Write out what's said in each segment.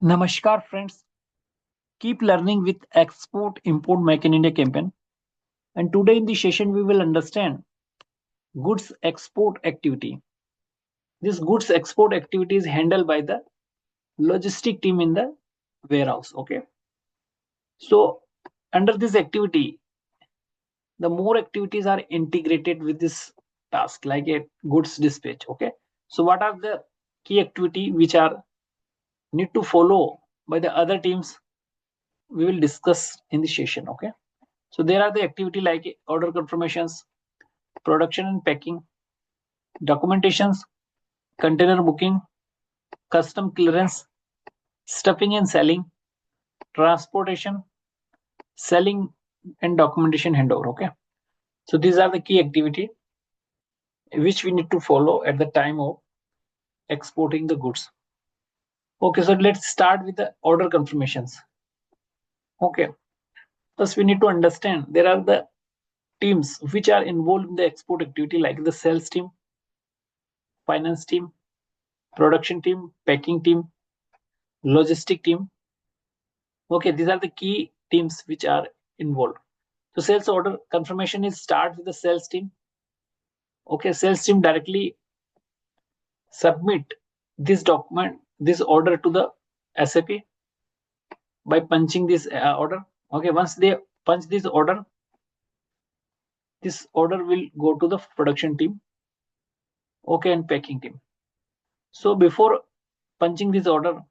Namaskar friends, keep learning with Export Import Make in India campaign. And today in this session we will understand goods export activity. This goods export activity is handled by the logistic team in the warehouse. Okay. So under this activity, the more activities are integrated with this task like a goods dispatch. Okay. So what are the key activity which are need to follow by the other teams we will discuss in the session. Okay. So there are the activity like order confirmations, production and packing, documentations, container booking, custom clearance, stuffing and selling, transportation, selling and documentation handover. Okay. So these are the key activity which we need to follow at the time of exporting the goods. Okay, so let's start with the order confirmations. Okay. First we need to understand there are the teams which are involved in the export activity like the sales team, finance team, production team, packing team, logistic team. Okay, these are the key teams which are involved. So sales order confirmation is start with the sales team. Okay, sales team directly submit this document, this order to the SAP by punching this order. Okay, once they punch this order will go to the production team. Okay, and packing team. So before punching this order,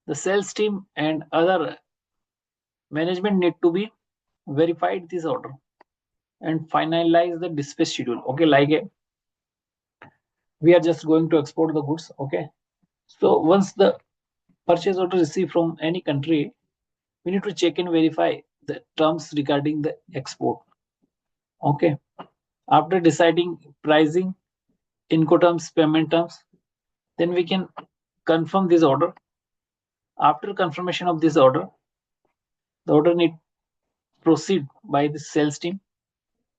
the sales team and other management need to be verified this order and finalize the dispatch schedule. Okay, like we are just going to export the goods. Okay, so once the purchase order received from any country, we need to check and verify the terms regarding the export. Okay, after deciding pricing, incoterms, payment terms, then we can confirm this order. After confirmation of this order, the order need proceed by the sales team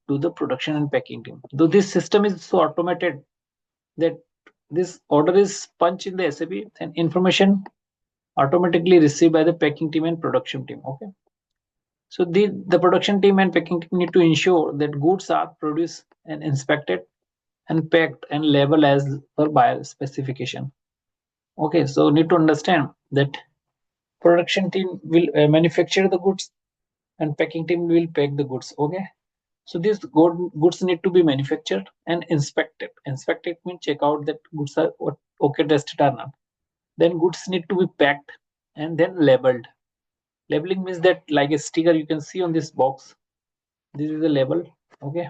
to the production and packing team. Though this system is so automated that this order is punched in the SAP and information automatically received by the packing team and production team. Okay, so the production team and packing team need to ensure that goods are produced and inspected and packed and labeled as per buyer specification. Okay, so need to understand that production team will manufacture the goods and packing team will pack the goods. Okay, so these goods need to be manufactured and inspected. Inspected means check out that goods are okay tested or not. Then goods need to be packed and then labeled. Labeling means that like a sticker you can see on this box. This is the label. Okay,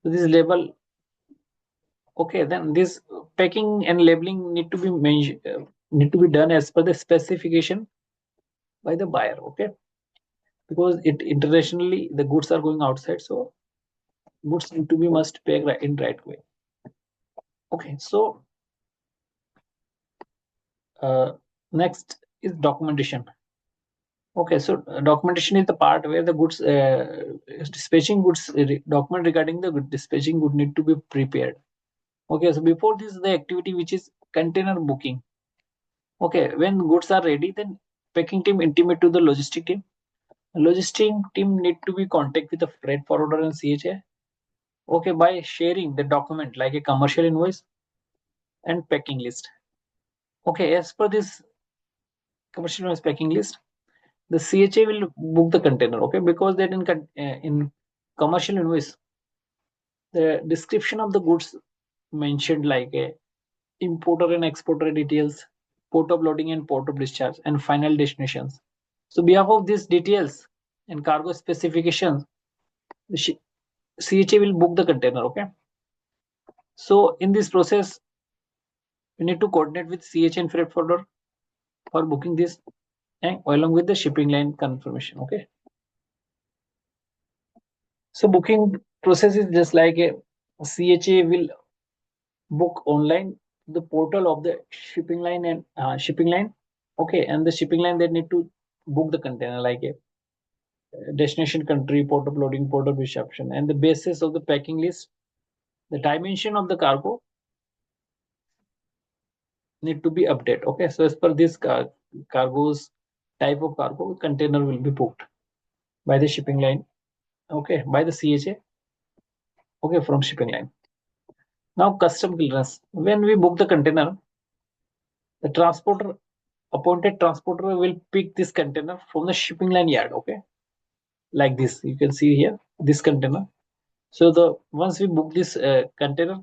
so this label. Okay, then this packing and labeling need to be done as per the specification by the buyer. Okay, because it internationally the goods are going outside, so goods need to be must pack in right way. Okay, so next is documentation. Okay, so documentation is the part where the goods dispatching goods document regarding the dispatching good need to be prepared. Okay, so before this the activity which is container booking. Okay, when goods are ready, then packing team intimate to the logistic team. Logistic team need to be contact with the freight forwarder and CHA. Okay, by sharing the document like a commercial invoice and packing list. Okay, as per this commercial invoice packing list, the CHA will book the container. Okay, because that in commercial invoice, the description of the goods mentioned like a importer and exporter details, port of loading and port of discharge, and final destinations. So, behalf of these details and cargo specifications, the CHA will book the container. Okay. So, in this process, we need to coordinate with CHA and freight forwarder for booking this, and along with the shipping line confirmation. Okay. So, booking process is just like a CHA will book online the portal of the shipping line and shipping line. Okay, and the shipping line they need to book the container like a destination country, port of loading, port of reception, and the basis of the packing list, the dimension of the cargo need to be updated. Okay, so as per this cargoes, type of cargo, container will be booked by the shipping line, okay, by the CHA, okay, from shipping line. Now custom clearance. When we book the container, the transporter, appointed transporter will pick this container from the shipping line yard, okay, like this. You can see here this container. So the once we book this container,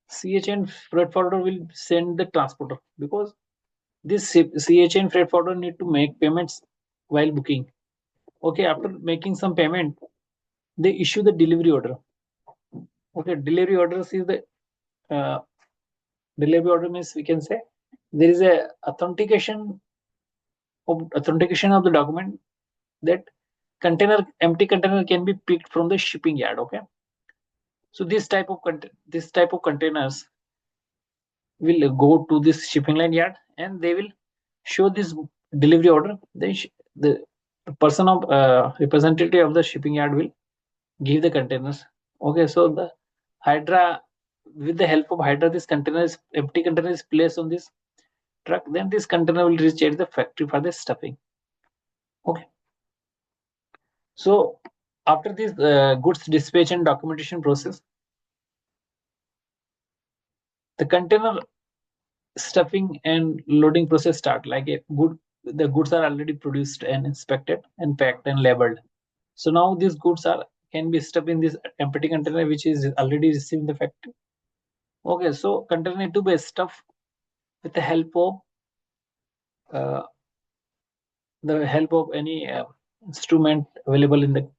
CHA and freight forwarder will send the transporter, because this CHA and freight forwarder need to make payments while booking. Okay, after making some payment, they issue the delivery order. Okay, delivery orders is the uh, delivery order means we can say there is a authentication of the document that empty container can be picked from the shipping yard. Okay, so this type of containers will go to this shipping line yard and they will show this delivery order. Then the person of representative of the shipping yard will give the containers. Okay, so the Hydra, with the help of Hydra, this empty container is placed on this truck. Then this container will reach at the factory for the stuffing. Okay, so after this goods dispatch and documentation process, the container stuffing and loading process start. Like the goods are already produced and inspected and packed and labeled. So now these goods can be stuffed in this empty container which is already received in the factory. Okay, so container need to be stuffed with the help of any instrument available in the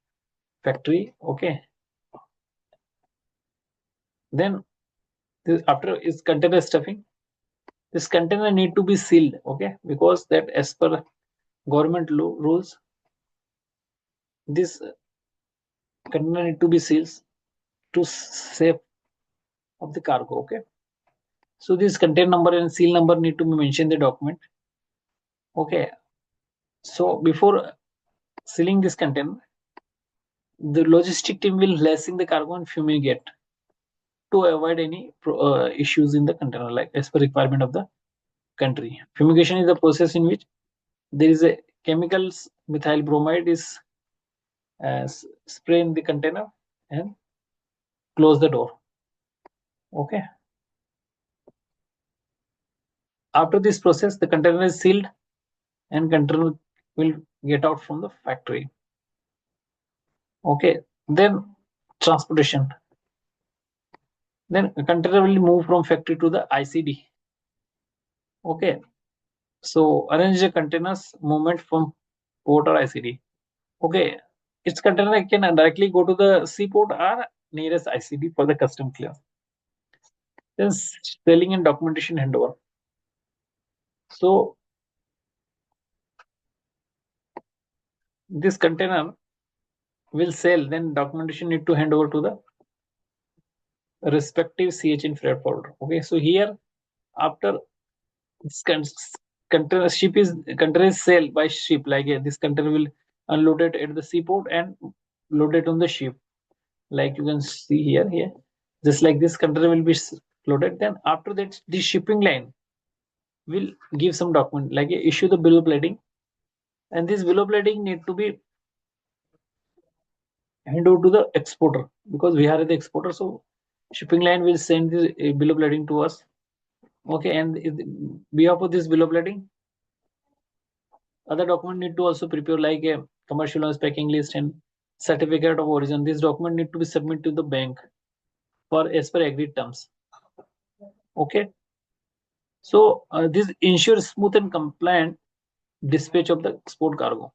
factory. Okay, then after is container stuffing, this container need to be sealed. Okay, because that as per government rules, this container need to be sealed to save of the cargo. Okay, so this container number and seal number need to be mentioned in the document. Okay, so before sealing this container, the logistic team will lacing the cargo and fumigate to avoid any issues in the container, like as per requirement of the country. Fumigation is the process in which there is a chemicals methyl bromide is spray in the container and close the door. Okay, after this process the container is sealed and container will get out from the factory. Okay, then transportation. Then the container will move from factory to the ICD. Okay, so arrange the containers movement from port or ICD. Okay, its container can directly go to the seaport or nearest ICD for the custom clearance. Then selling and documentation handover. So this container will sell, then documentation need to hand over to the respective CH in freight forwarder. Okay, so here after this container is sale by ship, like this container will unloaded at the seaport and loaded on the ship, like you can see here just like this container will be loaded. Then after that the shipping line will give some document, like issue the bill of lading, and this bill of lading need to be hand over to the exporter, because we are the exporter, so shipping line will send the bill of lading to us. Okay, and behalf of this bill of lading, other document need to also prepare, like a commercial notice, packing list, and certificate of origin. This document need to be submitted to the bank for as per agreed terms. Okay, so this ensures smooth and compliant dispatch of the export cargo.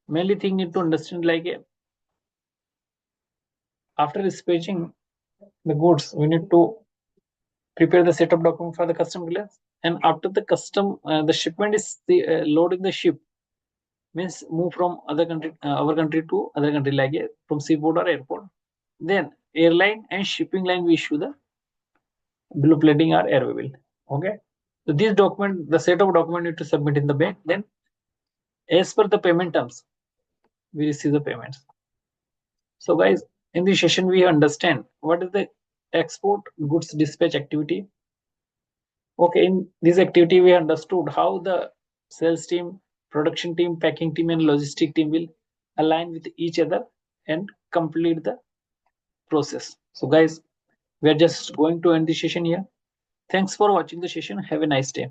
Mainly thing need to understand, like after dispatching the goods, we need to prepare the setup document for the custom clearance. And after the the shipment is loading the ship, means move from other country, our country to other country, like from seaport or airport. Then airline and shipping line we issue the bill of lading or air bill. Okay, so this document, the set of document need to submit in the bank. Then as per the payment terms, we receive the payments. So guys, in this session we understand what is the export goods dispatch activity, Okay, in this activity, we understood how the sales team, production team, packing team, and logistic team will align with each other and complete the process. So, guys, we are just going to end the session here. Thanks for watching the session. Have a nice day.